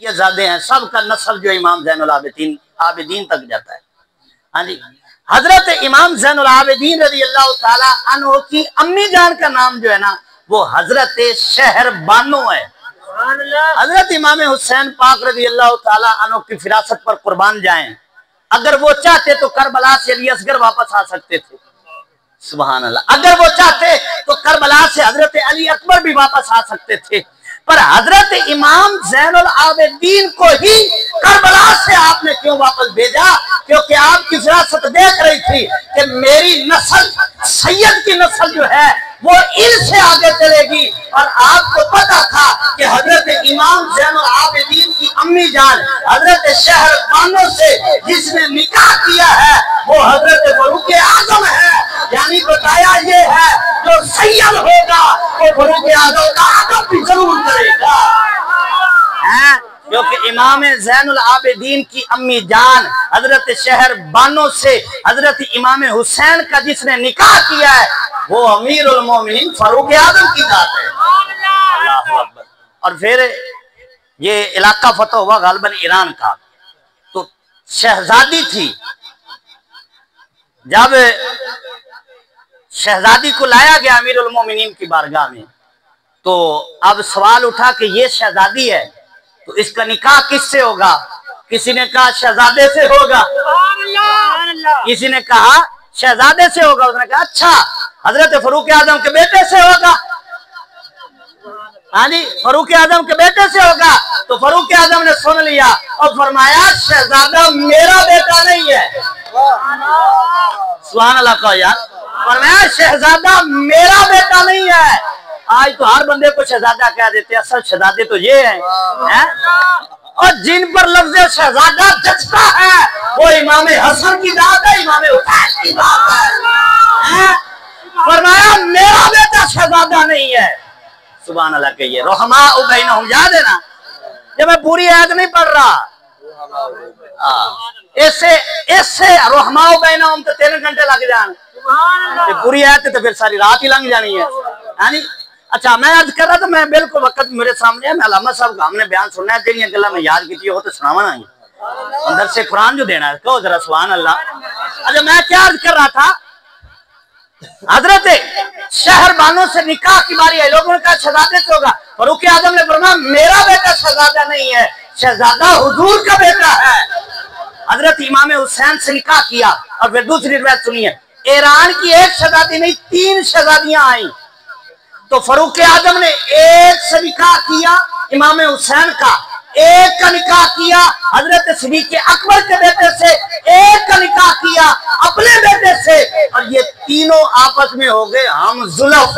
ये ज़ादे हैं, सबका नस्ल जो इमाम ज़ैनुल आबिदीन तक जाता है। हाँ जी, हजरत इमाम ज़ैनुल आबिदीन रज़ी अल्लाह ताला अन्हु की अम्मी जान का नाम जो है ना वो हजरत शहर बानो है। हजरत इमाम हुसैन पाक रज़ी अल्लाह ताला अन्हु की फिरासत पर कुर्बान जाएं, अगर वो चाहते तो करबला से अली असगर वापस आ सकते थे। सुभान अल्लाह। अगर वो चाहते तो करबला से हजरत अली अकबर भी वापस आ सकते थे, पर हजरत इमाम ज़ैनुल आबिदीन को ही करबला से आपने क्यों वापस भेजा? क्योंकि आपकी फिरासत देख रही थी कि मेरी नस्ल, सैयद की नस्ल जो है वो इनसे आगे चलेगी, और आपको पता था कि हजरत इमाम ज़ैनुल आबिदीन की अम्मी जान हजरत शहर बानो से जिसने निकाह किया है वो हजरत फरूक आजम है। यानी बताया ये है जो सैयद होगा वो फरूक आजम का आदम भी जरूर करेगा, क्योंकि इमाम ज़ैनुल आबिदीन की अम्मी जान हजरत शहर बानो से हजरत इमाम हुसैन का जिसने निकाह किया है वो अमीरुल मोमिनीन फरूक आजम की जात है। अल्लाहु अकबर। और फिर ये इलाका फतह हुआ गालिबन ईरान का, तो शहजादी थी, जब शहजादी को लाया गया अमीरुल मोमिनीन की बारगाह में, तो अब सवाल उठा कि ये शहजादी है तो इसका निकाह किससे होगा? किसी ने कहा शहजादे से होगा, किसी ने कहा शहजादे से होगा, उसने कहा अच्छा हजरत फरूक आजम के बेटे से होगा। हाँ जी, फरूक आजम के बेटे से होगा। तो फरूक आजम ने सुन लिया और फरमाया शहजादा मेरा बेटा नहीं है। सुभान अल्लाह का यार, फरमाया शहजादा मेरा बेटा नहीं है। आज तो हर बंदे को शहजादा कह देते हैं, असल शहजादे तो ये हैं और जिन पर लफ्ज़ शहजादा जचता है वो इमाम हसन की बात है, इमाम हुसैन की बात है। फरमाया मेरा बेटा शहजादा नहीं है। सुभान अल्लाह कहिए। रहमा बैनहुम, याद है ना? जब मैं पूरी आयत नहीं पढ़ रहा, इससे रहमा बैनहुम तो 3 घंटे लग जान, पूरी आयत तो फिर सारी रात ही लंघ जानी है। यानी अच्छा, मैं अर्ज कर रहा था, मैं बिल्कुल वक्त मेरे सामने है, मैं अल्लामा साहब का हमने बयान सुनना है, तेरी गल्ला मैं याद की हो तो सुनावा ना अंदर से कुरान जो देना है, कहो जरा सुभान अल्लाह। अच्छा, मैं क्या अर्ज कर रहा था, हजरत शहर बानो से निकाह की बारी है, लोगों ने कहा शहजादे से होगा। फरूक आजम ने फरमाया मेरा बेटा शहजादा नहीं है, शहजादा हुजूर का बेटा है। हजरत इमाम हुसैन से निकाह किया। और फिर दूसरी रिवायत सुनिए, ईरान की एक शहजादी नहीं 3 शहजादियां आई, तो फरूक आजम ने एक से निकाह किया इमाम हुसैन का, एक का निकाह किया हजरत सिद्दीक़ अकबर के बेटे से, एक का निकाह किया अपने बेटे से, और ये तीनों आपस में हो गए हम जुल्फ।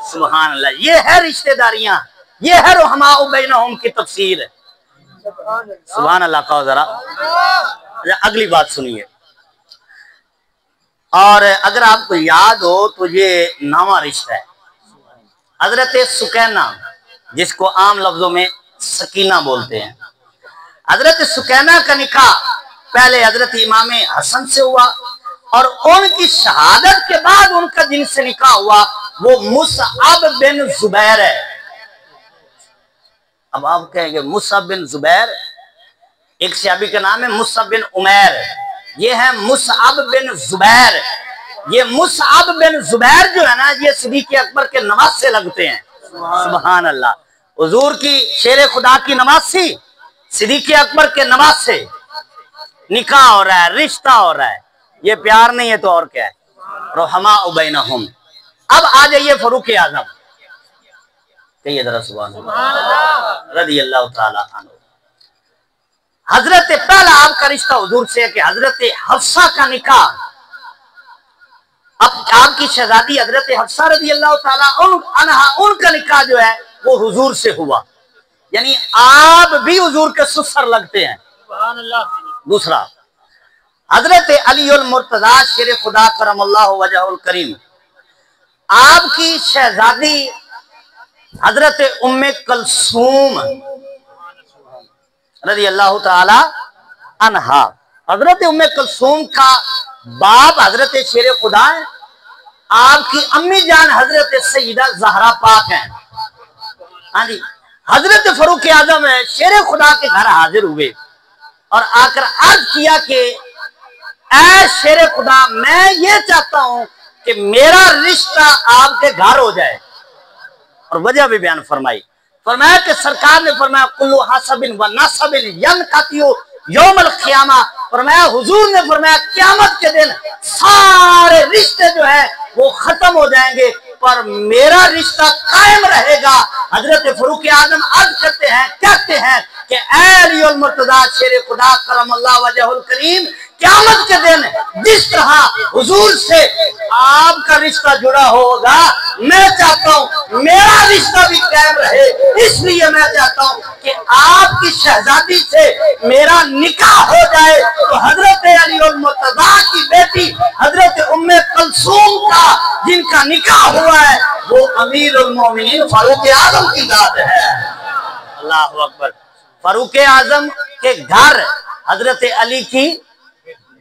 सुभान अल्लाह। ये है रिश्तेदारियां, ये है रहमा बैनहुम की तफसीर। सुभान अल्लाह। कहो जरा अगली बात सुनिए। और अगर आपको याद हो तो ये नामा रिश्ता है। हजरत सुकैना, जिसको आम लफ्जों में सकीना बोलते हैं, हजरत सुकैना का निकाह पहले हजरत इमाम हसन से हुआ, और उनकी शहादत के बाद उनका जिनसे निकाह हुआ वो मुसअब बिन जुबैर है। अब आप कहेंगे मुसअब बिन जुबैर, एक सहाबी का नाम है मुसअब बिन उमैर, ये है मुसअब बिन जुबैर। ये मुसअब बिन जुबैर जो है ना, ये सिद्दीक़ अकबर के नवासे लगते हैं। सुभान अल्लाह। हुजूर की शेर खुदा की नवासी, सिद्दीक़ अकबर के नवासे, निकाह हो रहा है, रिश्ता हो रहा है। ये प्यार नहीं है तो और क्या है? रहमा बैनहुम। अब आ जाइए फरूक आजम, कहिए जरा सुभान अल्लाह रज़ी अल्लाह ताला अन्हु। हजरत पहला आपका रिश्ता हुजूर से है कि हजरत हफ्सा का निकाह, अब आपकी शहजादी हजरत हफ्सा रज़ी अल्लाह ताला अन्हा, उनका निकाह जो है वो हुजूर से हुआ, यानी आप भी हुजूर के ससुर लगते हैं। दूसरा, हजरत अली उल मुर्तजा शेर खुदा करमल्लाहु वजहुल करीम, आपकी शहजादी हजरत उम्मे कलसूम रज़ी अल्लाह ताला अन्हा, हजरत उम्मे कलसूम का बाप हजरत शेर खुदा है, आपकी अम्मी जान हजरत सईदा ज़हरा पाक हैं। हाँ जी, हजरत फरूक आजम शेर खुदा के घर हाजिर हुए और आकर अर्ज किया कि ऐ शेर खुदा, मैं ये चाहता हूं कि मेरा रिश्ता आपके घर हो जाए। और वजह भी बयान फरमाई। फरमाया कि सरकार ने फरमाया कुल्लु हसबिन व नसबिन यनकतियु यौमल क़ियामा। फरमाया हुजूर ने फरमाया क़यामत के दिन सारे रिश्ते जो है वो खत्म हो जाएंगे, पर मेरा रिश्ता कायम रहेगा। हजरत फरूक आजम अर्ज करते हैं, कहते हैं कि ऐ अलीउल मुर्तजा शेर खुदा करमल्लाहु वजहुल करीम, क़यामत के दिन जिस तरह हुजूर से आपका रिश्ता जुड़ा होगा, मैं चाहता हूं मेरा रिश्ता भी कायम रहे। इसलिए मैं चाहता हूं कि आपकी शहजादी से मेरा निकाह हो जाए। तो हजरत अलीउल मुर्तजा की बेटी हजरत उम्मे कुलसूम का जिनका निकाह हुआ है वो अमीरुल मोमिनीन फारूक आजम की जात है। अल्लाहु अकबर। फारूक आजम के घर हजरत अली की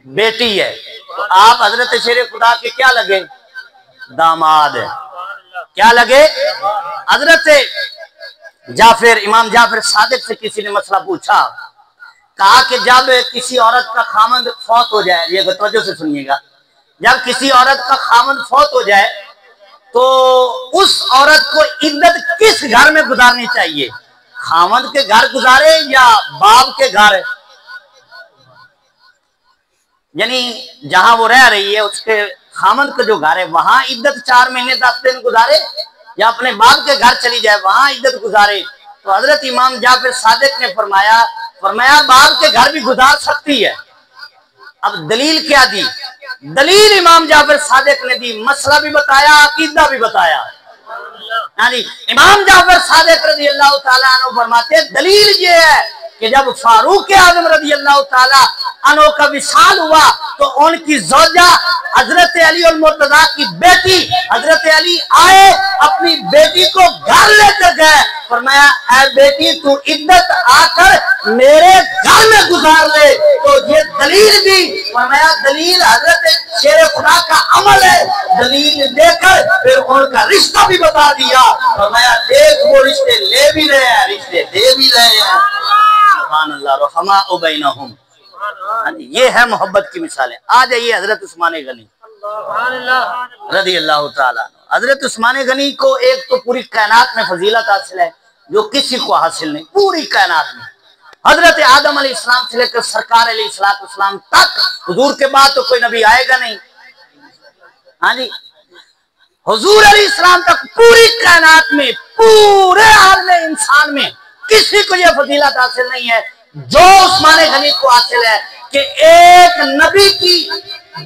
बेटी है, तो आप हजरत शेर खुदा के क्या लगे? दामाद है। क्या लगे? हजरत जाफिर, इमाम जाफिर सादिक से किसी ने मसला पूछा, कहा कि जब किसी औरत का खामद फौत हो जाए, ये तवज्जो से सुनिएगा, जब किसी औरत का खामद फौत हो जाए तो उस औरत को इद्दत किस घर में गुजारनी चाहिए? खामद के घर गुजारे या बाप के घर? यानी जहां वो रह रही है उसके खामद का जो घर है वहां इद्दत 4 महीने 10 दिन गुजारे, या अपने बाप के घर चली जाए वहां इद्दत गुजारे? तो हजरत इमाम जाफिर सादिक ने फरमाया बाप के घर भी गुजार सकती है। अब दलील क्या दी? दलील इमाम जाफिर सादिक ने दी, मसला भी बताया, अकीदा भी बताया। यानी इमाम जाफिर सादिक रज़ी अल्लाह ताला अन्हु फरमाते दलील ये है कि जब फारूक आजम रज़ी अल्लाह ताला अन्हु का विसाल हुआ तो उनकी ज़ौजा हजरत अली और मुर्तजा की बेटी हजरत अली आए, अपनी बेटी को घर लेकर गए। फरमाया ऐ बेटी तू इद्दत आकर मेरे घर में गुजार ले। तो ये दलील भी फरमाया दलील हजरत शेर खुदा का अमल है। दलील देकर फिर उनका रिश्ता भी बता दिया। फरमाया देख वो रिश्ते ले भी रहे हैं, रिश्ते दे भी रहे हैं। सुभान अल्लाह रहमा बैनहुम। ये है मोहब्बत की मिसालें। आ जाइए हजरत उस्मान गनी रज़ी अल्लाह ताला। हजरत उस्मान गनी को एक तो पूरी कायनात में फजीलत हासिल है जो किसी को हासिल नहीं, पूरी कायनात में। हजरत आदम अलैहिस्सलाम से लेकर सरकार अलैहिस्सलाम तक, हुजूर के बाद तो कोई नबी आएगा नहीं। हाँ जी, हुजूर अलैहिस्सलाम तक पूरी कायनात में, पूरे आलम इंसान में किसी को यह फजीलत हासिल नहीं है जो उस्मान गनी को हासिल है कि एक नबी की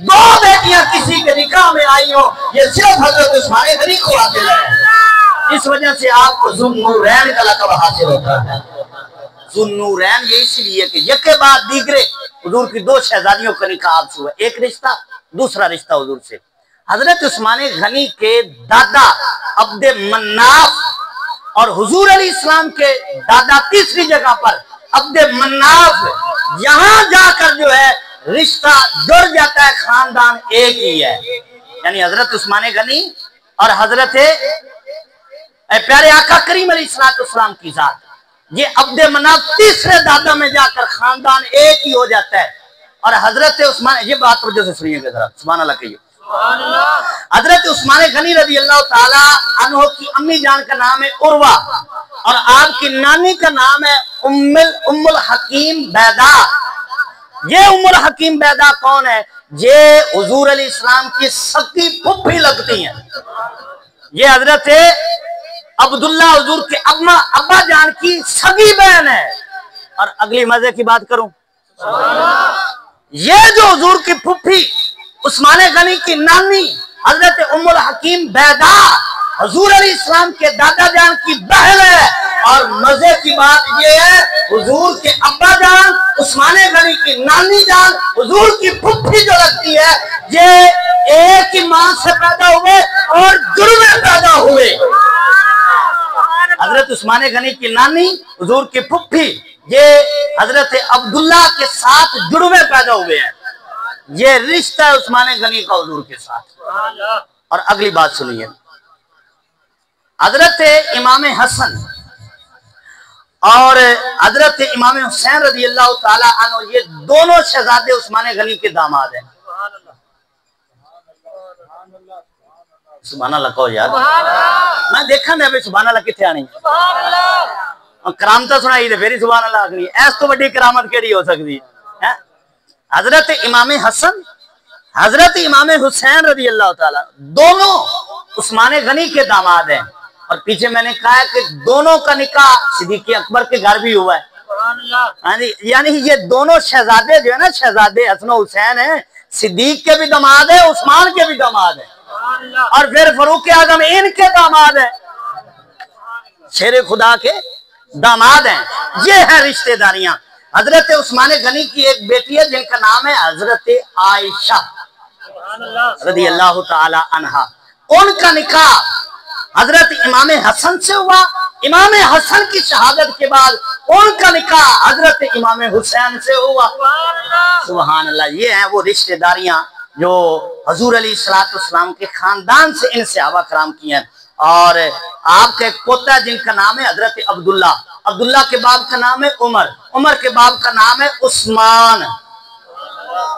2 बेटियां किसी के निकाह में आई हो। ये सिर्फ हजरत उस्मान गनी को हासिल है। इस वजह से आपको ज़ुन्नूरैन का लक़ब हासिल होता है। ज़ुन्नूरैन ये इसलिए कि यके बाद दीगरे हुजूर की 2 शहजादियों का निकाह आपसे हुआ, एक रिश्ता, दूसरा रिश्ता हुजूर से। हजरत उस्मान गनी के दादा अब्दे मन्नाफ और हुजूर अलैहिस्सलाम के दादा तीसरी जगह पर अब्दे मन्नाफ, यहां जाकर जो है रिश्ता जुड़ जाता है, खानदान एक ही है। यानी हजरत उस्मान गनी और हजरत प्यारे आका करीम अलैहिस्सलाम की जात, ये अब्दे मन्नाफ तीसरे दादा में जाकर खानदान एक ही हो जाता है। और हजरत उस्मान, ये बात वजह से सुनिएगा जरा, सुभान अल्लाह कहिए। हजरत उस्मान गनी रज़ी अल्लाह ताला अन्हु की अम्मी जान का नाम है उर्वा और आपकी नानी का नाम है उम्मुल हकीम बैदा। ये उम्मुल हकीम बैदा कौन है? ये हुजूर अलैहिस्सलाम की सगी फुफ्फी लगती हैं। ये हजरत अब्दुल्ला हुजूर के अब्बा जान की सगी बहन है। और अगली मजे की बात करूं, ये जो हुजूर की फुफ्फी उस्मान गनी की नानी हजरत उम्मुल हकीम बैदा हुजूर अलैहिस्सलाम के दादा जान की बहन है। और मजे की बात ये है हुजूर के अब्बा जान उस्मान गनी की नानी जान हुजूर की फुफ्फी जो लगती है, ये एक ही मां से पैदा हुए और जुड़वे पैदा हुए। हजरत उस्मान गनी की नानी हुजूर की फुफ्फी ये हजरत अब्दुल्ला के साथ जुड़वे पैदा हुए हैं। ये रिश्ता है उस्मान गनी का हुजूर के साथ। और अगली बात सुनिए, हजरत इमाम हसन और हजरत इमाम हुसैन रजी अल्लाह ताला अन्हु, ये दोनों शहजादे उस्मान गनी के दामाद हैं। सुभान अल्लाह कहो यार, मैं देखा नहीं सुभान अल्लाह कितने आनी करामत सुनाई तो फिर सुभान अल्लाह आखनी, ऐस तो बड़ी करामत केड़ी हो सकती है। हजरत इमाम हसन, हजरत इमाम हुसैन रजी अल्लाह ताला दोनों उस्मान गनी के दामाद हैं। और पीछे मैंने कहा है कि दोनों का निकाह सिद्दीक़ अकबर के घर भी हुआ है। हाँ जी, यानी ये दोनों शहजादे जो है ना, शहजादे हसन हुसैन है, सिद्दीक़ के भी दामाद है, उस्मान के भी दामाद है, और फिर फरूक आजम इनके दामाद है, शेर खुदा के दामाद हैं। ये है रिश्तेदारियां। हजरत उस्मान गनी की एक बेटी है जिनका नाम है हजरत आयशा रज़ी अल्लाह ताला अन्हा। उनका निकाह हजरत इमाम हसन से हुआ। इमाम हसन की शहादत के बाद उनका निकाह हजरत इमाम हुसैन से हुआ। सुभान अल्लाह। ये है वो रिश्तेदारियां जो हजूर अलैहिस्सलाम के खानदान से इन सहाबा कराम की हैं। और आपका एक पोता है जिनका नाम है हजरत अब्दुल्ला। अब्दुल्ला के बाप का नाम है उमर। उमर के बाप का नाम है उस्मान।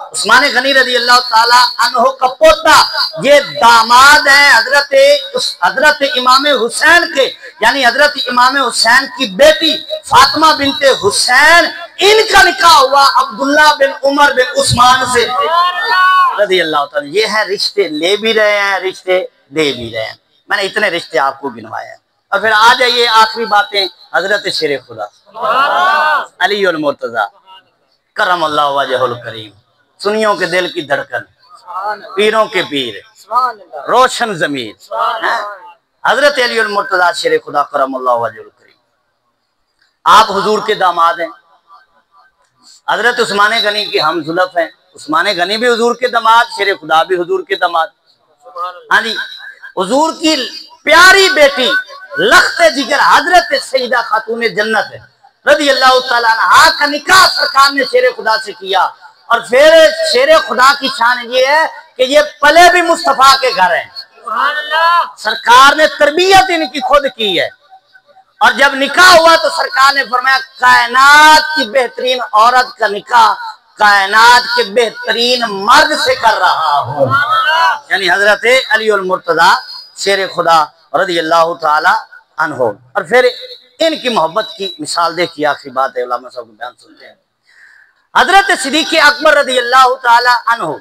उस्मान गनी रज़ी अल्लाह ताला अन्हो का पोता, ये दामाद है हजरत इमाम हुसैन के, यानी हजरत इमाम हुसैन की बेटी फातिमा बिनते हुसैन। इनका निकाह हुआ अब्दुल्ला बिन उमर बिन उस्मान से रज़ी अल्लाह ताला। ये है रिश्ते ले भी रहे हैं, रिश्ते दे भी रहे हैं। मैंने इतने रिश्ते आपको गिनवाए हैं। और फिर आ जाइए आखिरी बातें हजरत शेर खुदा अली उल मुर्तजा करमल्लाहु वजहुल करीम, सुनियों के दिल की धड़कन, पीरों के पीर, रोशन जमीर, हजरत अली उल मुर्तजा शेर खुदा करमल्लाहु वजहुल करीम। आप हुजूर के दामाद हैं। हजरत उस्मान गनी की हम जुल्फ हैं। उस्मान गनी भी हुजूर के दामाद, शेर खुदा भी हुजूर के दामाद। हाँ जी, हुजूर की प्यारी बेटी लख्त जिगर हजरत सईदा खातून जन्नत रज़ी अल्लाह ताला अन्हा का निकाह सरकार ने शेर खुदा से किया। और फिर शेर खुदा की शान ये है कि ये पले भी मुस्तफा के घर हैं। सरकार ने तरबियत इनकी खुद की है। और जब निकाह हुआ तो सरकार ने फरमाया कायनात की बेहतरीन औरत का निकाह कायनात के बेहतरीन मर्द से कर रहा हूँ, यानी हजरत अली उल मुर्तजा शेर खुदा रज़ी अल्लाह ताला अन्हो। और फिर इनकी मोहब्बत की मिसाल देखिए, आखिरी बात है, उलमा साहब का बयान सुनते हैं। हजरत सिद्दीक़ अकबर रज़ी अल्लाह ताला अन्हो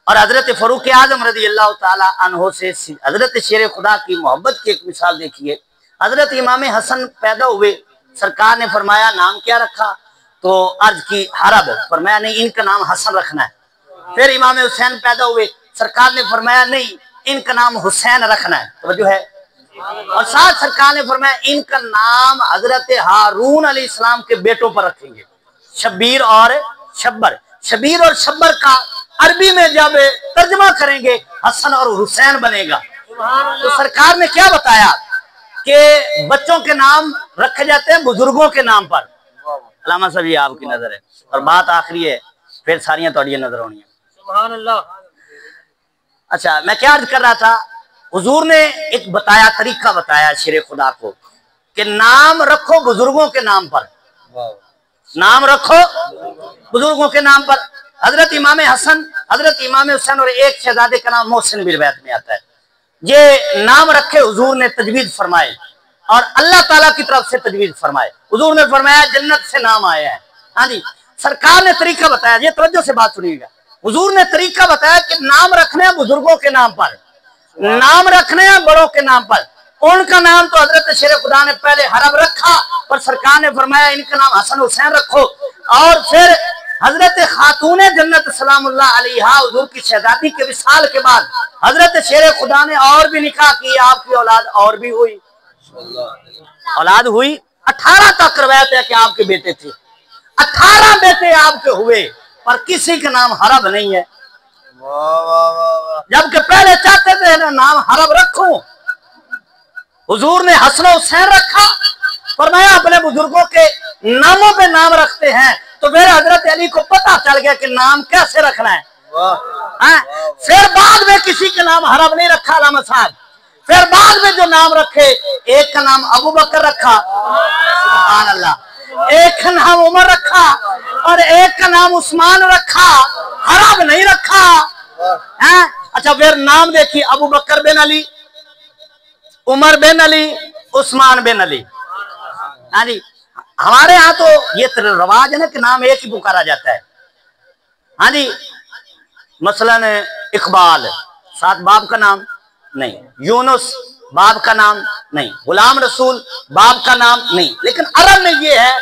और हजरत फरूक आजम रज़ी अल्लाह ताला अन्हो से हजरत शेर खुदा की मोहब्बत की एक मिसाल देखिए। हजरत इमाम हसन पैदा हुए, सरकार ने फरमाया नाम क्या रखा, तो अर्ज की हरब, फरमाया नहीं इनका नाम हसन रखना है। फिर इमाम हुसैन पैदा हुए, सरकार ने फरमाया नहीं इनका नाम हुसैन रखना है, तो जो है। और साथ सरकार ने फरमाया इनका नाम हजरत हारून अलैहिस्सलाम के बेटों पर रखेंगे, शब्बीर और शब्बर। शब्बीर और शब्बर का अरबी में जब तर्जमा करेंगे हसन और हुसैन बनेगा। तो सरकार ने क्या बताया कि बच्चों के नाम रखे जाते हैं बुजुर्गों के नाम पर। अल्लामा साहब ये आपकी नजर है। और बात आखिरी है, फिर सारियां थोड़ी नजर होनी है। सुभान अल्लाह। अच्छा, मैं क्या अर्ज कर रहा था, हुजूर ने एक बताया तरीका बताया शेर खुदा को कि नाम रखो बुजुर्गों के नाम पर, नाम रखो बुजुर्गों के नाम पर। हजरत इमाम हसन, हजरत इमाम हुसैन और एक शहजादे का नाम मोहसिन भी रिवायत में आता है। ये नाम रखे हुजूर ने तजवीज फरमाए और अल्लाह ताला की तरफ से तजवीज फरमाए। हुजूर ने फरमाया जन्नत से नाम आया है। हाँ जी, सरकार ने तरीका बताया, ये तवज्जो से बात सुनिएगा। हुजूर ने तरीका बताया कि नाम रखने हैं बुजुर्गों के नाम पर, नाम रखने हैं बड़ों के नाम पर। उनका नाम तो हजरत शेर खुदा ने पहले हरब रखा, पर सरकार ने फरमाया इनका नाम हसन हुसैन रखो। और फिर हजरत खातून जन्नत सलामुल्लाह अलैहा हुजूर की शहजादी के विसाल के बाद हजरत शेर खुदा ने और भी निकाह किया, आपकी औलाद और भी हुई, औलाद हुई। 18 तक रवायत है कि आपके बेटे थे, 18 बेटे आपके हुए, पर किसी का नाम हरब नहीं है। जबकि पहले चाहते थे ना नाम हरब रखूं, हुजूर ने हसन हुसैन रखा। फरमाया अपने बुजुर्गों के नामों पे नाम रखते हैं। तो फिर हजरत अली को पता चल गया कि नाम कैसे रखना है। फिर बाद में किसी का नाम हरब नहीं रखा अल्लामा साहब। फिर बाद में जो नाम रखे, एक का नाम अबू बकर रखा, सुभान अल्लाह। एक का नाम उमर रखा और एक का नाम उस्मान रखा, हराब नहीं रखा है। अच्छा फिर नाम देखिए, अबू बकर बिन अली, उमर बिन अली, उस्मान बिन अली। हाँ जी, हमारे यहाँ तो ये रवाज है ना कि नाम एक ही पुकारा जाता है। हाँ जी, मसलन इकबाल, सात बाप का नाम नहीं, यूनुस बाप का नाम नहीं, गुलाम रसूल बाप का नाम नहीं। लेकिन अरब में ये है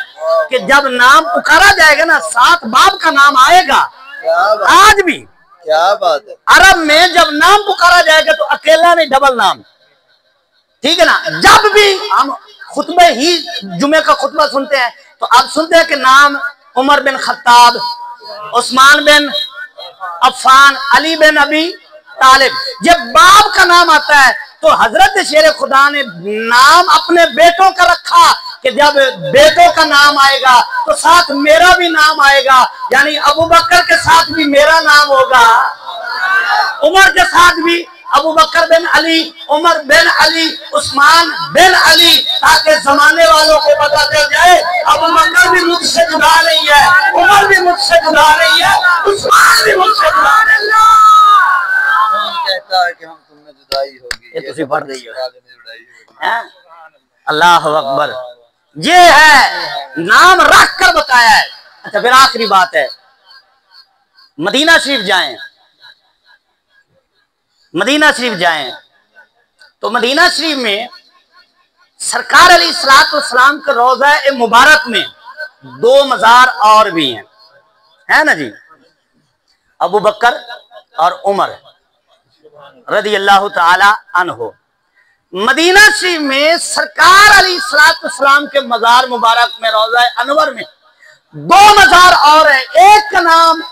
कि जब नाम पुकारा जाएगा ना, सात बाप का नाम आएगा। आज भी क्या बात है, अरब में जब नाम पुकारा जाएगा तो अकेला नहीं, डबल नाम, ठीक है ना। जब भी हम खुतबे ही जुमे का खुतबा सुनते हैं तो आप सुनते हैं कि नाम उमर बिन खत्ताब, उस्मान बिन अफ़ान, अली बिन अबी तालिब। जब बाप का नाम आता है तो हजरत शेर खुदा ने नाम अपने बेटों का रखा कि जब बेटों का नाम आएगा तो साथ मेरा भी नाम आएगा, यानी अबू बकर के साथ भी मेरा नाम होगा, उमर के साथ भी अबू बकर बिन अली, उमर बिन अली, उस्मान बिन अली, ताकि जमाने वालों को पता चल जाए अबू बकर भी मुझसे जुदा नहीं है, उमर भी मुझसे जुदा नहीं है, उस्मान भी मुझसे जुदा नहीं है। कौन कहता है कि हम तुम में जुदाई होगी, ये तुसी पढ़ रही हो। जुदाई होगी। अल्लाह अकबर, ये है नाम रख कर बताया है। अच्छा फिर आखिरी बात है, मदीना शरीफ जाएं, मदीना शरीफ जाएं तो मदीना शरीफ में सरकार अलैहिस्सलाम के रोज़ा ए मुबारक में दो मज़ार और भी हैं, है ना जी, अबू बकर और उमर रज़ी अल्लाह ताला अन्हो। मदीना शरीफ में सरकार अलैहिस्सलाम के मज़ार मुबारक में रोज़ा अनवर में दो मज़ार और है। एक का नाम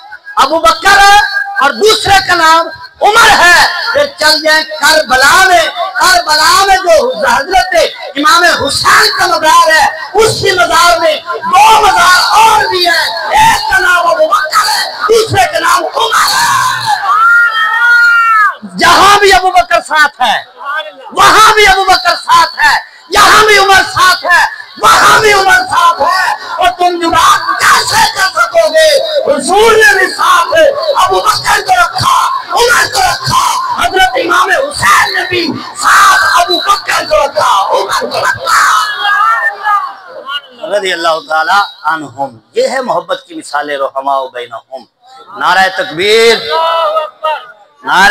अबू बकर है और दूसरे का नाम उमर है। फिर चल जाए करबला में जो हजरत इमाम हुसैन का मज़ार है, उसी मज़ार में दो मज़ार और भी है। एक का नाम अबू बकर है, दूसरे का नाम उमर है। जहां भी अबू बकर साथ है वहां भी अबू बकर साथ है, यहाँ भी उमर साथ है, वहां भी उमर साथ है। और तुम जुदा कैसे कर सकोगे? हुजूर ने भी साथ है, अबू बकर को रखा, उमर को रखा, हजरत इमाम हुसैन ने भी साथ अबू बकर को रखा, उमर को रखा रज़ी अल्लाह ताला अन्हुम। ये है मोहब्बत की मिसाल, रहमा बैनहुम। नारा तकबीर, नारा